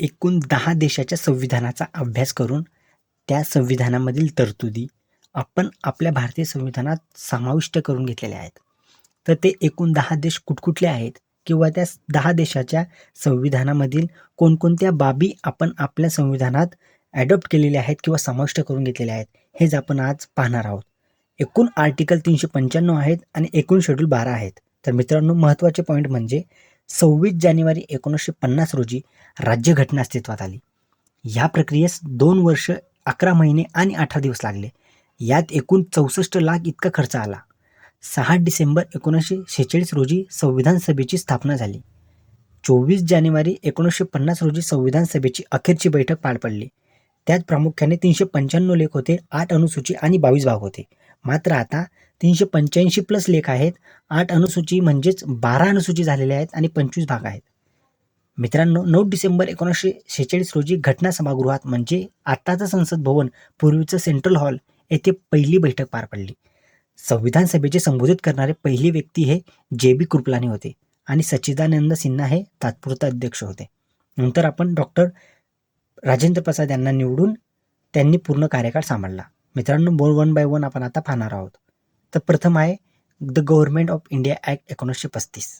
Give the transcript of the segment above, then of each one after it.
एकूण 10 देशाच्या संविधानाचा अभ्यास करून त्या संविधानामधील तरतुदी आपण आपल्या भारतीय संविधानात समाविष्ट करून घेतलेल्या आहेत. तर ते एकूण 10 देश कुठकुठले आहेत किंवा त्या 10 देशाच्या संविधानामधील कोणकोणत्या बाबी आपण आपल्या संविधानात ॲडॉप्ट केलेल्या आहेत किंवा समाविष्ट करून घेतलेल्या आहेत, हेच आपण आज पाहणार आहोत. एकूण आर्टिकल 395 आहेत आणि एकूण शेड्यूल 12 आहेत. तर मित्रांनो, महत्त्वाचे पॉईंट म्हणजे 26 जानेवारी 1950 रोजी राज्यघटना अस्तित्वात आली. ह्या प्रक्रियेस 2 वर्ष 11 महिने आणि 18 दिवस लागले. यात एकूण 64 लाख इतका खर्च आला. 6 डिसेंबर 1946 रोजी संविधान सभेची स्थापना झाली. 24 जानेवारी 1950 रोजी संविधान सभेची अखेरची बैठक पार पडली. त्यात प्रामुख्याने 395 लेख होते, 8 अनुसूची आणि 22 भाग होते. मात्र आता 385 प्लस लेख आहेत, 8 अनुसूची म्हणजेच 12 अनुसूची झालेल्या आहेत आणि 25 भाग आहेत. मित्रांनो, 9 डिसेंबर 1946 रोजी घटना सभागृहात म्हणजे आत्ताचं संसद भवन, पूर्वीचं सेंट्रल हॉल येथे पहिली बैठक पार पडली. संविधान सभेचे संबोधित करणारे पहिली व्यक्ती हे JB कृपलानी होते आणि सच्चिदानंद सिन्हा हे तात्पुरते अध्यक्ष होते. नंतर आपण डॉक्टर राजेंद्र प्रसाद यांना निवडून त्यांनी पूर्ण कार्यकाळ सांभाळला. मित्रांनो, वन बाय वन आपण आता पाहणार आहोत. तर प्रथम आहे the government of India act 1935.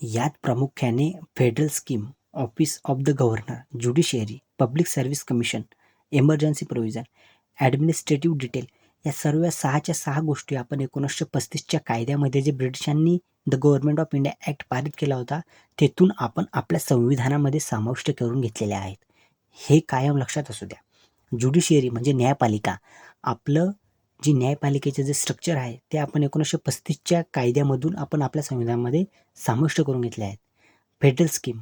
यात प्रामुख्याने federal scheme, office of the governor, judiciary, public service commission, emergency provision, administrative detail या सर्व 6च्या 6 गोष्टी आपण 1935च्या कायद्यामध्ये जे ब्रिटिशांनी the government of India act पारित केला होता, तेथून आपण आपल्या संविधानामध्ये समाविष्ट करून घेतलेले आहेत. हे कायम लक्षात असू द्या. ज्युडिशियरी म्हणजे न्यायपालिका. आपलं जी न्यायपालिकेचं जे स्ट्रक्चर आहे ते आपण 1935च्या कायद्यामधून आपण आपल्या संविधानामध्ये समाविष्ट करून घेतले आहेत. Federal scheme,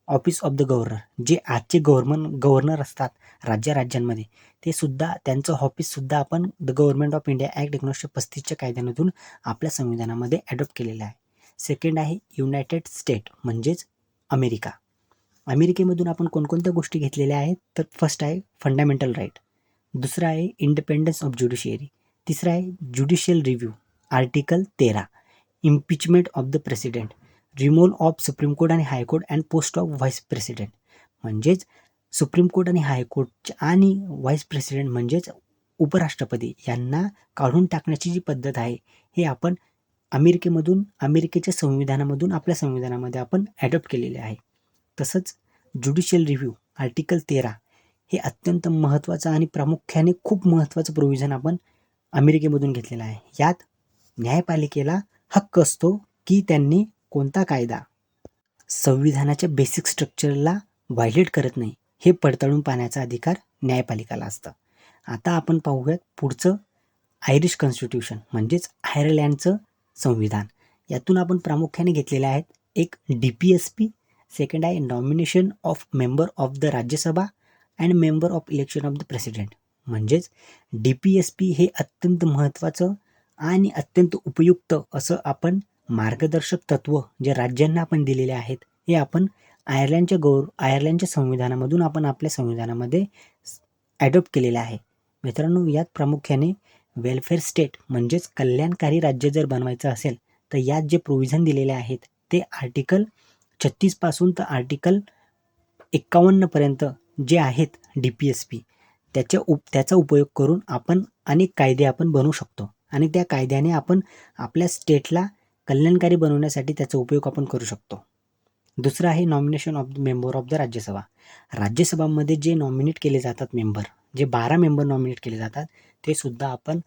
office of the governor, जे आजचे गव्हर्नर असतात राज्यांमध्ये, ते सुद्धा त्यांचं ऑफिससुद्धा आपण the government of India act 1935च्या कायद्यामधून आपल्या संविधानामध्ये ॲडॉप्ट केलेलं आहे. सेकंड आहे युनायटेड स्टेट म्हणजेच अमेरिका. अमेरिकेमधून आपण कोणकोणत्या गोष्टी घेतलेल्या आहेत, तर फर्स्ट आहे फंडामेंटल राईट, दुसरा आहे इंडिपेंडन्स ऑफ ज्युडिशियरी, तिसरा आहे judicial review, article 13, impeachment of the president, removal of supreme court आणि high court and post of vice president, म्हणजेच सुप्रीम कोर्ट आणि हायकोर्ट आणि व्हाईस प्रेसिडेंट म्हणजेच उपराष्ट्रपती यांना काढून टाकण्याची जी पद्धत आहे, हे आपण अमेरिकेच्या संविधानामधून आपल्या संविधानामध्ये आपण ॲडॉप्ट केलेले आहे. तसंच ज्युडिशियल रिव्ह्यू, आर्टिकल 13 हे अत्यंत महत्त्वाचं आणि प्रामुख्याने खूप महत्त्वाचं प्रोव्हिजन आपण अमेरिकेमधून घेतलेलं आहे. यात न्यायपालिकेला हक्क असतो की त्यांनी कोणता कायदा संविधानाच्या बेसिक स्ट्रक्चरला व्हायलेट करत नाही, हे पडताळून पाहण्याचा अधिकार न्यायपालिकेला असतं. आता आपण पाहूयात पुढचं आयरिश कॉन्स्टिट्यूशन म्हणजेच आयर्लंडचं संविधान. यातून आपण प्रामुख्याने घेतलेले आहेत एक DPSP, सेकंड आहे nomination of member of the Rajya Sabha and member of election of the president. म्हणजेच DPSP हे अत्यंत महत्त्वाचं आणि अत्यंत उपयुक्त असं आपण मार्गदर्शक तत्त्व जे राज्यांना आपण दिलेले आहेत, हे आपण आयर्लंडच्या संविधानामधून आपण आपल्या संविधानामध्ये ॲडॉप्ट केलेले आहे. मित्रांनो, यात प्रामुख्याने वेलफेअर स्टेट म्हणजेच कल्याणकारी राज्य जर बनवायचं असेल, तर यात जे प्रोव्हिजन दिलेले आहेत ते आर्टिकल 36 पासून तर आर्टिकल 51 पर्यंत जे आहेत DPSP, त्याचा उपयोग करून आपण अनेक कायदे आपण बनवू शकतो आणि त्या कायद्याने आपण आपल्या स्टेटला कल्याणकारी बनवण्यासाठी त्याचा उपयोग आपण करू शकतो. दुसरं आहे nomination of the member of the Rajya Sabha. राज्यसभामध्ये जे नॉमिनेट केले जातात मेंबर, जे 12 मेंबर नॉमिनेट केले जातात, ते सुद्धा आपण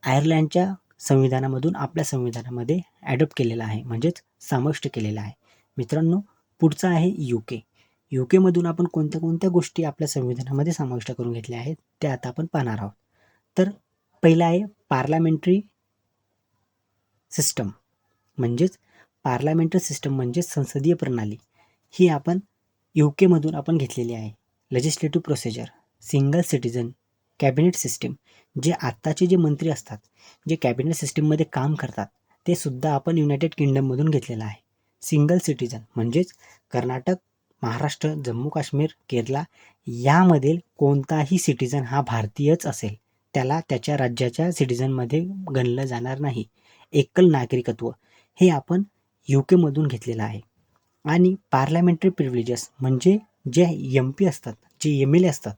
आयर्लंडच्या संविधानामधून आपल्या संविधानामध्ये ॲडॉप्ट केलेलं आहे, म्हणजेच समाविष्ट केलेलं आहे. मित्रांनो, पुढचं आहे UK मधून आपण कोणत्या गोष्टी आपल्या संविधानामध्ये समाविष्ट करून घेतल्या आहेत ते आता आपण पाहणार आहोत. तर पहिला आहे पार्लमेंटरी सिस्टम म्हणजेच संसदीय प्रणाली. ही आपण UK मधून आपण घेतलेली आहे. Legislative procedure, single citizen, cabinet system, जे आत्ताचे जे मंत्री असतात, जे कॅबिनेट सिस्टीममध्ये काम करतात, ते सुद्धा आपण युनायटेड किंगडममधून घेतलेलं आहे. सिंगल सिटिझन म्हणजेच कर्नाटक, महाराष्ट्र, जम्मू काश्मीर, केरला यामधील कोणताही सिटिझन हा भारतीयच असेल, त्याला त्याच्या राज्याच्या सिटिझनमध्ये गणलं जाणार नाही. एकल नागरिकत्व हे आपण UK मधून घेतलेलं आहे. आणि पार्लमेंटरी प्रिव्हिलेजेस म्हणजे जे MP असतात, जे MLA असतात,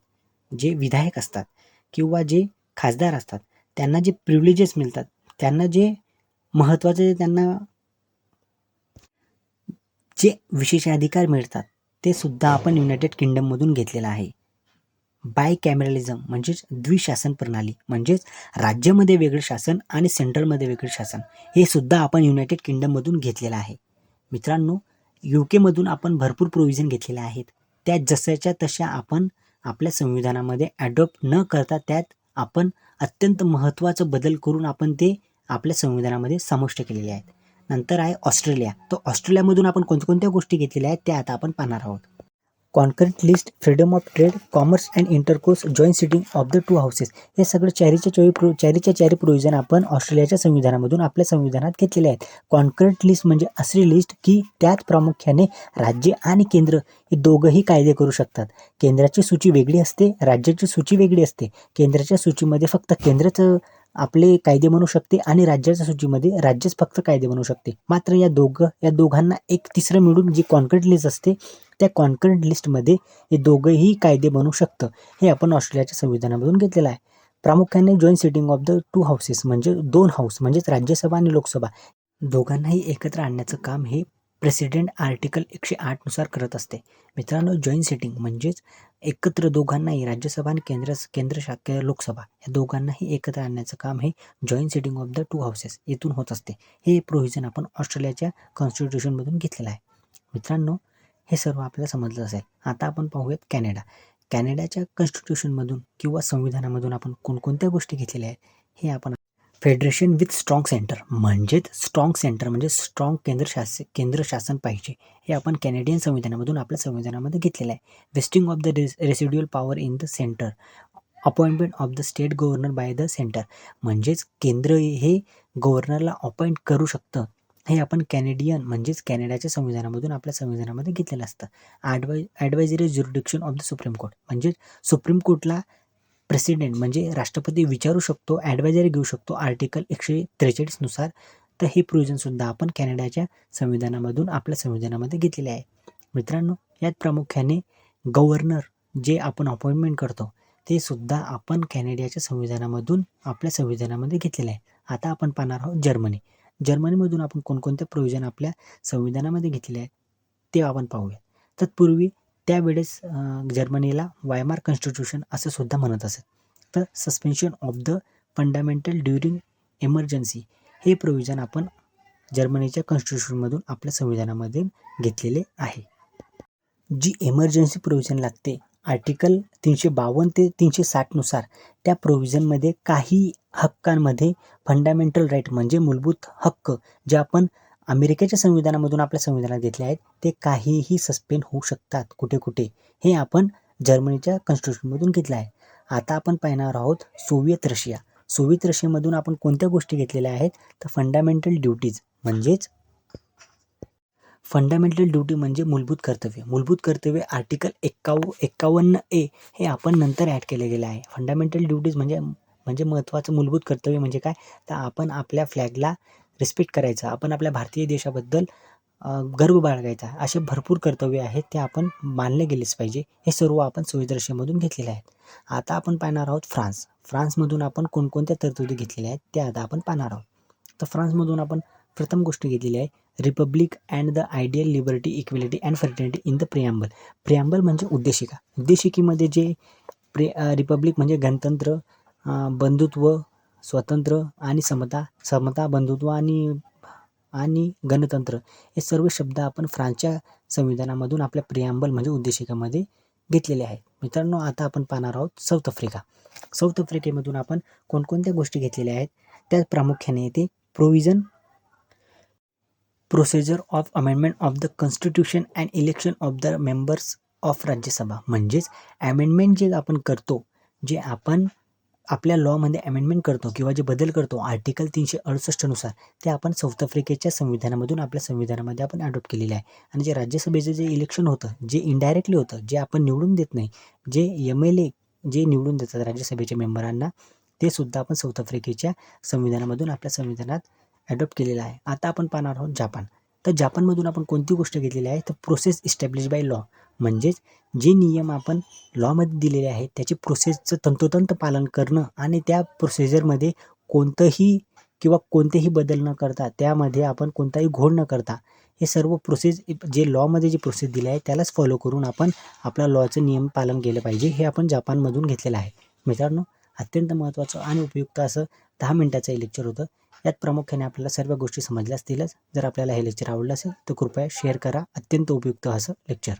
जे विधायक असतात किंवा जे खासदार असतात, त्यांना जे प्रिव्हिलेजेस मिळतात, त्यांना जे महत्त्वाचे त्यांना जे विशेष अधिकार मिळतात, ते सुद्धा आपण युनायटेड किंगडममधून घेतलेलं आहे. बायकॅमेरलिझम म्हणजेच द्विशासन प्रणाली, म्हणजेच राज्यामध्ये वेगळं शासन आणि सेंट्रलमध्ये वेगळं शासन, हे सुद्धा आपण युनायटेड किंगडममधून घेतलेलं आहे. मित्रांनो, UKमधून आपण भरपूर प्रोव्हिजन घेतलेले आहेत. त्या जशाच्या तशा आपण आपल्या संविधानामध्ये ॲडॉप्ट न करता त्यात आपण अत्यंत महत्त्वाचा बदल करून आपण ते आपल्या संविधानामध्ये समाविष्ट केलेले आहेत. नंतर आहे ऑस्ट्रेलिया. तर ऑस्ट्रेलियामधून आपण कोणत्या गोष्टी घेतलेल्या आहेत त्या आता आपण पाहणार आहोत. Concurrent list, freedom of trade, commerce and intercourse, joint sitting of the 2 houses, हे सगळं चारी प्रोव्हिजन आपण ऑस्ट्रेलियाच्या संविधानामधून आपल्या संविधानात घेतलेले आहेत. कॉन्करंट लिस्ट म्हणजे अशी लिस्ट की त्यात प्रामुख्याने राज्य आणि केंद्र हे दोघंही कायदे करू शकतात. केंद्राची सूची वेगळी असते, राज्याची सूची वेगळी असते. केंद्राच्या सूचीमध्ये फक्त केंद्रच आपले कायदे बनवू शकते आणि राज्याच्या सूचीमध्ये राज्यच फक्त कायदे बनवू शकते. मात्र या दोघांना एक तिसरं मिळून जी कॉन्करंट लिस्ट असते, त्या कॉन्करंट लिस्टमध्ये हे दोघंही कायदे बनवू शकतं. हे आपण ऑस्ट्रेलियाच्या संविधानामधून घेतलेलं आहे. प्रामुख्याने joint sitting of the 2 houses म्हणजे 2 हाऊस म्हणजेच राज्यसभा आणि लोकसभा दोघांनाही एकत्र आणण्याचं काम हे प्रेसिडेंट आर्टिकल 108 नुसार करत असते. मित्रांनो, जॉईंट सिटिंग म्हणजेच एकत्र दोघांनाही राज्यसभा आणि लोकसभा या दोघांनाही एकत्र आणण्याचं काम हे joint sitting of the 2 houses इथून होत असते. हे प्रोव्हिजन आपण ऑस्ट्रेलियाच्या कॉन्स्टिट्यूशनमधून घेतलेलं आहे. मित्रांनो, हे सर्व आपल्याला समजलं असेल. आता आपण पाहूयात कॅनडा. कॅनडाच्या कॉन्स्टिट्यूशनमधून किंवा संविधानामधून आपण कोणकोणत्या गोष्टी घेतलेल्या आहेत हे आपण फेडरेशन विथ स्ट्रॉंग सेंटर म्हणजेच स्ट्रॉंग केंद्र शासन पाहिजे, हे आपण कॅनेडियन संविधानामधून आपल्या संविधानामध्ये घेतलेलं आहे. Wasting of the residual power in the centre, appointment of the state governor by the centre, म्हणजेच केंद्र हे गव्हर्नरला अपॉइंट करू शकतं. हे आपण कॅनडाच्या संविधानामधून आपल्या संविधानामध्ये घेतलेलं असतं. Advisory jurisdiction of the supreme court, म्हणजेच सुप्रीम कोर्टला प्रेसिडेंट म्हणजे राष्ट्रपती विचारू शकतो, ॲडवायझरी घेऊ शकतो आर्टिकल 143 नुसार. तर हे प्रोव्हिजनसुद्धा आपण कॅनडाच्या संविधानामधून आपल्या संविधानामध्ये घेतलेले आहे. मित्रांनो, यात प्रामुख्याने गव्हर्नर जे आपण अपॉइंटमेंट करतो ते सुद्धा आपण कॅनडाच्या संविधानामधून आपल्या संविधानामध्ये घेतलेलं आहे. आता आपण पाहणार आहोत जर्मनीमधून आपण कोणकोणते प्रोव्हिजन आपल्या संविधानामध्ये घेतलेले आहेत ते आपण पाहूया. तत्पूर्वी त्यावेळेस जर्मनीला वायमार कॉन्स्टिट्यूशन असं सुद्धा म्हणत असत. तर suspension of the fundamental during emergency हे प्रोव्हिजन आपण जर्मनीच्या कॉन्स्टिट्यूशनमधून आपल्या संविधानामध्ये घेतलेले आहे. जी इमर्जन्सी प्रोव्हिजन लागते आर्टिकल 352 ते 360 नुसार, त्या प्रोव्हिजनमध्ये काही हक्कांमध्ये फंडामेंटल राईट म्हणजे मूलभूत हक्क जे आपण अमेरिकेच्या संविधानामधून आपल्या संविधानात घेतले आहेत ते काहीही सस्पेंड होऊ शकतात कुठे हे आपण जर्मनीच्या कॉन्स्टिट्यूशनमधून घेतलं आहे. आता आपण पाहणार आहोत सोव्हिएत रशियामधून आपण कोणत्या गोष्टी घेतलेल्या आहेत तर फंडामेंटल ड्युटी म्हणजे मूलभूत कर्तव्य आर्टिकल 51A हे आपण नंतर ॲड केले गेले आहे. फंडामेंटल ड्युटीज म्हणजे महत्त्वाचं मूलभूत कर्तव्य म्हणजे काय तर आपण आपल्या फ्लॅगला रिस्पेक्ट करायचा, आपण आपल्या भारतीय देशाबद्दल गर्व बाळगायचा, असे भरपूर कर्तव्य आहेत ते आपण मानले गेलेच पाहिजे. हे सर्व आपण सोव्हिएत रशियामधून घेतलेले आहेत. आता आपण पाहणार आहोत फ्रान्समधून आपण कोणकोणत्या तरतुदी घेतलेल्या आहेत ते आता आपण पाहणार आहोत. तर फ्रान्समधून आपण प्रथम गोष्ट घेतलेली आहे republic and the ideal liberty equality and fraternity in the preamble म्हणजे उद्देशिकेमध्ये जे रिपब्लिक म्हणजे गणतंत्र, बंधुत्व, स्वतंत्र आणि समता बंधुत्व आणि गणतंत्र हे सर्व शब्द आपण फ्रान्सच्या संविधानामधून आपल्या प्रिॲम्बल म्हणजे उद्देशिकेमध्ये घेतलेले आहेत. मित्रांनो, आता आपण पाहणार आहोत साऊथ आफ्रिकेमधून आपण कोणकोणत्या गोष्टी घेतलेल्या आहेत त्यात प्रामुख्याने येते procedure of amendment of the constitution and election of the members of Rajya Sabha, म्हणजेच अमेंडमेंट जे आपण करतो, जे आपण आपल्या लॉमध्ये अमेंडमेंट करतो किंवा जे बदल करतो आर्टिकल 368 नुसार, ते आपण साऊथ आफ्रिकेच्या संविधानामधून आपल्या संविधानामध्ये आपण ॲडॉप्ट केलेले आहे. आणि जे राज्यसभेचं जे इलेक्शन होतं जे इनडायरेक्टली होतं, जे आपण निवडून देत नाही, जे MLA जे निवडून देतात राज्यसभेच्या मेंबरांना, ते सुद्धा आपण साऊथ आफ्रिकेच्या संविधानामधून आपल्या संविधानात ॲडॉप्ट केलेलं आहे. आता आपण पाहणार आहोत तर जापानमधून आपण कोणती गोष्ट घेतलेली आहे तर प्रोसेस इस्टॅब्लिश बाय लॉ, म्हणजेच जे नियम आपण लॉमध्ये दिलेले आहेत त्याची प्रोसेसचं तंतोतंत पालन करणं आणि त्या प्रोसिजरमध्ये कोणतंही किंवा कोणतेही बदल न करता त्यामध्ये आपण कोणताही घोळ न करता हे सर्व प्रोसेस जे लॉमध्ये जे प्रोसेस दिले आहे त्यालाच फॉलो करून आपण आपल्या लॉचं नियम पालन केलं पाहिजे. हे आपण जापानमधून घेतलेलं आहे. मित्रांनो, अत्यंत महत्त्वाचं आणि उपयुक्त असं 10 मिनिटाचं हे लेक्चर होतं. यात प्रामुख्याने आपल्याला सर्व गोष्टी समजल्या असतीलच. जर आपल्याला हे लेक्चर आवडलं असेल तर कृपया शेअर करा. अत्यंत उपयुक्त असं लेक्चर.